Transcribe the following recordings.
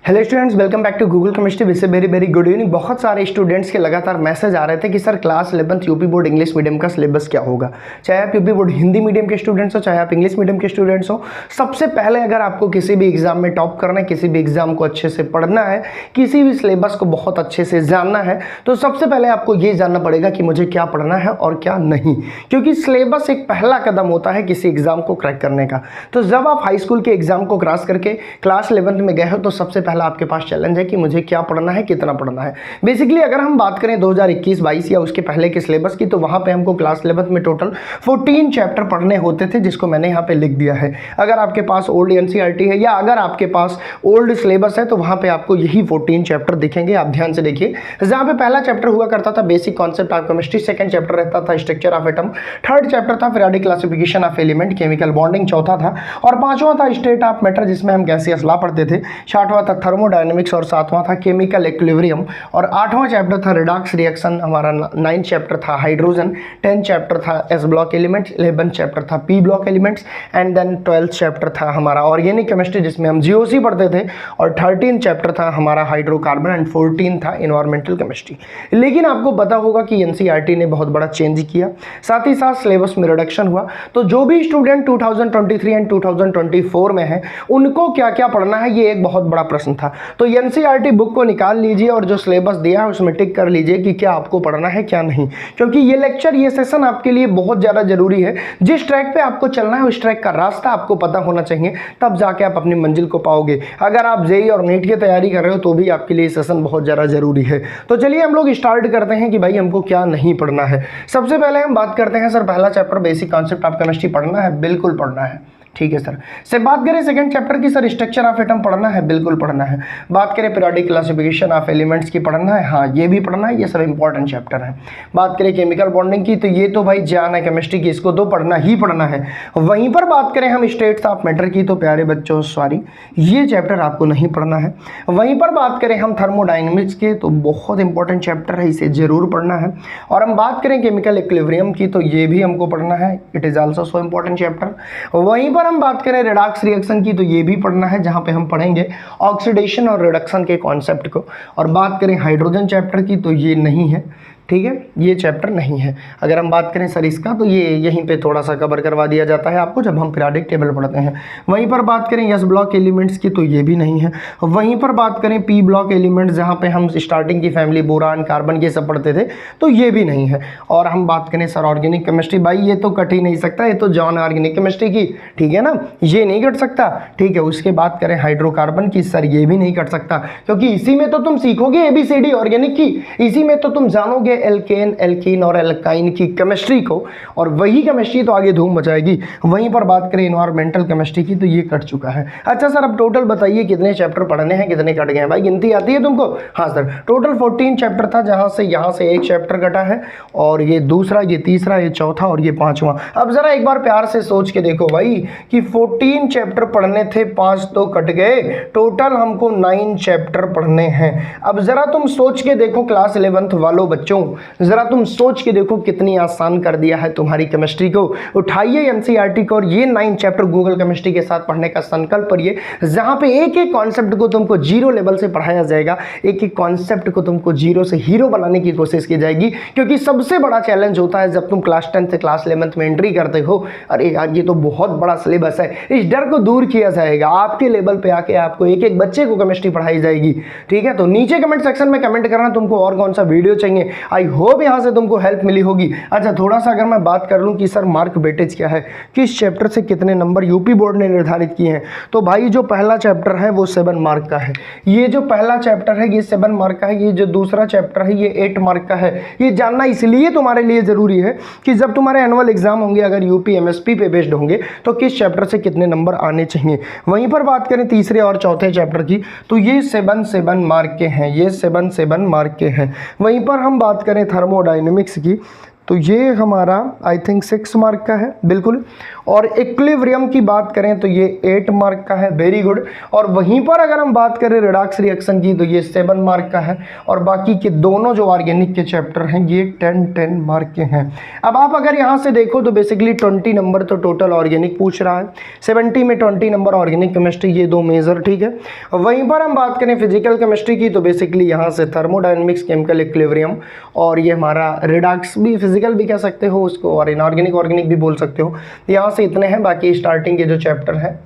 Hello students, welcome back to Google chemistry. Wish very very good evening. बहुत सारे students के लगातार message आ रहे थे कि sir class 11th UP board English medium का सिलेबस क्या होगा। चाहे आप यूपी बोर्ड हिंदी मीडियम के स्टूडेंट्स हो, चाहे आप इंग्लिश मीडियम के स्टूडेंट्स हो, सबसे पहले अगर आपको किसी भी एग्जाम में टॉप करना है, किसी भी एग्जाम को अच्छे से पढ़ना है, किसी भी सिलेबस को बहुत अच्छे से जानना है, तो सबसे पहले आपको ये जानना पड़ेगा कि मुझे क्या पढ़ना है और क्या नहीं। क्योंकि सिलेबस एक पहला कदम होता है किसी एग्जाम को क्रैक करने का। तो जब आप हाई स्कूल के एग्जाम को क्रॉस करके क्लास 11th में गए हो तो सबसे पहला आपके पास चैलेंज है कि मुझे क्या पढ़ना है, कितना पढ़ना है। बेसिकली अगर हम बात करें 2021-22 या उसके पहले के सिलेबस की, तो वहां पे हमको क्लास 11th में टोटल 14 चैप्टर पढ़ने होते थे, जिसको मैंने यहाँ पे लिख दिया है। अगर आपके पास ओल्ड एनसीईआरटी है या अगर आपके पास ओल्ड सिलेबस है तो वहां पे आपको यही 14 चैप्टर दिखेंगे। आप ध्यान से देखिए, जहां पे पहला चैप्टर हुआ करता था basic concept of chemistry, second chapter रहता था structure of atom, third chapter था periodic classification of element, chemical bonding चौथा था, और पांचवा था स्टेट ऑफ मैटर जिसमें हम गैसियस लॉ पढ़ते थे, छठवां था थर्मोडायनेमिक्स और सातवां था केमिकल इक्विलिब्रियम, और आठवां चैप्टर था रिडॉक्स रिएक्शन। हमारा 9th चैप्टर था हाइड्रोजन, 10th चैप्टर था s block elements, 11th chapter था p block elements, and then 12th chapter था हमारा ऑर्गेनिक केमिस्ट्री जिसमें हम जीओसी पढ़ते थे, और 13th चैप्टर था हमारा हाइड्रोकार्बन, एंड 14th था इन्वायरमेंटल केमिस्ट्री। लेकिन आपको पता होगा कि एनसीईआरटी ने बहुत बड़ा चेंज किया, साथ ही साथ सिलेबस में रिडक्शन हुआ। तो जो भी स्टूडेंट 2023 एंड 2024 में है उनको क्या क्या पढ़ना है, ये एक बहुत बड़ा प्रश्न था। तो एनसीईआरटी बुक को निकाल लीजिए और जो सिलेबस दिया है उसमें टिक कर लीजिए कि क्या आपको पढ़ना है क्या नहीं। क्योंकि ये लेक्चर, ये सेशन आपके लिए बहुत ज़्यादा जरूरी है। जिस ट्रैक पे आपको चलना है उस ट्रैक का रास्ता आपको पता होना चाहिए, तब जाके आप अपनी मंजिल को पाओगे। अगर आप जेईई और नीट की तैयारी कर रहे हो तो भी आपके लिए सेशन बहुत ज़्यादा जरूरी है। तो चलिए हम लोग स्टार्ट करते हैं कि भाई हमको क्या नहीं पढ़ना है। सबसे पहले हम बात करते हैं, सर पहला chapter basic concept of chemistry पढ़ना है, बिल्कुल पढ़ना है, ठीक है सर। से बात करें सेकंड चैप्टर की, सर स्ट्रक्चर ऑफ एटम पढ़ना है, बिल्कुल पढ़ना है। बात करें पीरियोडिक क्लासिफिकेशन ऑफ एलिमेंट्स की पढ़ना है, हाँ ये भी पढ़ना है, ये सब इंपॉर्टेंट चैप्टर है। बात करें केमिकल बॉन्डिंग की, तो ये तो भाई जान है केमिस्ट्री की, इसको तो पढ़ना ही पढ़ना है। वहीं पर बात करें हम स्टेट्स ऑफ मैटर की, तो प्यारे बच्चों सॉरी ये चैप्टर आपको नहीं पढ़ना है। वहीं पर बात करें हम थर्मोडायनेमिक्स के, तो बहुत इंपॉर्टेंट चैप्टर है, इसे जरूर पढ़ना है। और हम बात करें केमिकल इक्विलिब्रियम की, तो ये भी हमको पढ़ना है, it is also so important chapter. वहीं पर हम बात करें रिडॉक्स रिएक्शन की, तो ये भी पढ़ना है, जहां पे हम पढ़ेंगे ऑक्सीडेशन और रिडक्शन के कॉन्सेप्ट को। और बात करें हाइड्रोजन चैप्टर की, तो ये नहीं है, ठीक है, ये चैप्टर नहीं है। अगर हम बात करें सर इसका, तो ये यहीं पे थोड़ा सा कवर करवा दिया जाता है आपको जब हम पीरियोडिक टेबल पढ़ते हैं। वहीं पर बात करें एस ब्लॉक एलिमेंट्स की, तो ये भी नहीं है। वहीं पर बात करें पी ब्लॉक एलिमेंट्स, जहाँ पे हम स्टार्टिंग की फैमिली बोरान कार्बन ये सब पढ़ते थे, तो ये भी नहीं है। और हम बात करें सर ऑर्गेनिक केमिस्ट्री, भाई ये तो कट ही नहीं सकता, ये तो जॉन ऑर्गेनिक केमिस्ट्री की, ठीक है ना, ये नहीं कट सकता, ठीक है। उसके बात करें हाइड्रोकार्बन की, सर ये भी नहीं कट सकता, क्योंकि इसी में तो तुम सीखोगे ABCD ऑर्गेनिक की, इसी में तो तुम जानोगे एल्केन, एल्कीन और एल्काइन की केमिस्ट्री को, और वही केमिस्ट्री तो आगे धूम मचाएगी। वहीं पर बात करें इन्वायरमेंटल केमिस्ट्री की, तो ये कट चुका है। अच्छा सर अब टोटल बताइए कितने चैप्टर पढ़ने हैं, कितने कट गए हैं, भाई गिनती आती है तुमको? हाँ सर, टोटल 14 चैप्टर था, जहां से यहाँ से एक चैप्टर कटा है, और ये दूसरा, ये तीसरा, ये चौथा और ये पांचवा। अब जरा एक बार प्यार से सोच के देखो भाई कि 14 चैप्टर पढ़ने थे, 5 तो कट गए, टोटल हमको 9 चैप्टर पढ़ने हैं। अब जरा तुम सोच के देखो क्लास 11th वालों बच्चों, जरा तुम सोच के देखो कितनी आसान कर दिया है तुम्हारी केमिस्ट्री को। उठाइए एनसीईआरटी को और ये 9 चैप्टर गूगल केमिस्ट्री के साथ पढ़ने का संकल्प करिए, जहां पे एक एक कॉन्सेप्ट को तुमको जीरो लेवल से पढ़ाया जाएगा, एक एक कॉन्सेप्ट को तुमको जीरो से हीरो बनाने की कोशिश की जाएगी। क्योंकि सबसे बड़ा चैलेंज होता है जब तुम क्लास 10 से क्लास 11th में एंट्री करते हो, अरे यार ये तो बहुत बड़ा सिलेबस है, इस डर को दूर किया जाएगा। आपके लेवल पे आके आपको एक एक बच्चे को केमिस्ट्री पढ़ाई जाएगी, ठीक है। तो नीचे कमेंट सेक्शन में कमेंट करना तुमको और कौन सा वीडियो चाहिए, आई होप यहाँ से तुमको हेल्प मिली होगी। अच्छा थोड़ा सा अगर मैं बात कर लूँ कि सर मार्क वेटेज क्या है, किस चैप्टर से कितने नंबर यूपी बोर्ड ने निर्धारित किए हैं, तो भाई जो पहला चैप्टर है वो 7 मार्क का है। ये जो पहला चैप्टर है ये 7 मार्क का है, ये जो दूसरा चैप्टर है ये 8 मार्क का है। ये जानना इसलिए तुम्हारे लिए जरूरी है कि जब तुम्हारे एनुअल एग्जाम होंगे, अगर यूपी MSP पे बेस्ड होंगे, तो किस चैप्टर से कितने नंबर आने चाहिए। वहीं पर बात करें तीसरे और चौथे चैप्टर की, तो ये 7 मार्क के हैं, ये 7 मार्क के हैं। वहीं पर हम बात करें थर्मोडायनेमिक्स की, तो ये हमारा आई थिंक 6 मार्क का है, बिल्कुल। और इक्विलिब्रियम की बात करें तो ये 8 मार्क का है, वेरी गुड। और वहीं पर अगर हम बात करें रिडॉक्स रिएक्शन की तो ये 7 मार्क का है, और बाकी के दोनों जो ऑर्गेनिक के चैप्टर हैं ये 10 मार्क के हैं। अब आप अगर यहाँ से देखो तो बेसिकली 20 नंबर तो टोटल ऑर्गेनिक पूछ रहा है, 70 में 20 नंबर ऑर्गेनिक केमिस्ट्री, ये दो मेजर, ठीक है। वहीं पर हम बात करें फिजिकल केमिस्ट्री की तो बेसिकली यहाँ से थर्मोडायनेमिक्स, केमिकल इक्विलिब्रियम, और ये हमारा रिडॉक्स भी फिजिकल भी कह सकते हो उसको, और इनऑर्गेनिक ऑर्गेनिक भी बोल सकते हो। यहाँ से इतने हैं, बाकी स्टार्टिंग के जो चैप्टर हैं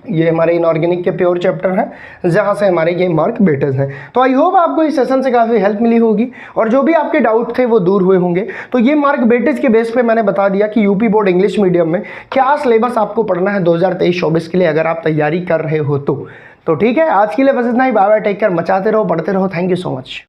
ये हमारे इनऑर्गेनिक के प्योर चैप्टर हैं, जहाँ से हमारे ये मार्क बेटर्स हैं। तो आई होप आपको इस सेशन से काफ़ी हेल्प मिली होगी, और जो भी आपके डाउट थे वो दूर हुए होंगे। तो ये मार्क बेटेज के बेस पे मैंने बता दिया कि यूपी बोर्ड इंग्लिश मीडियम में क्या सिलेबस आपको पढ़ना है 2023-24 के लिए, अगर आप तैयारी कर रहे हो तो ठीक है। आज के लिए बस इतना ही, बाय बाय, टेक केयर, मचाते रहो, पढ़ते रहो, थैंक यू सो मच।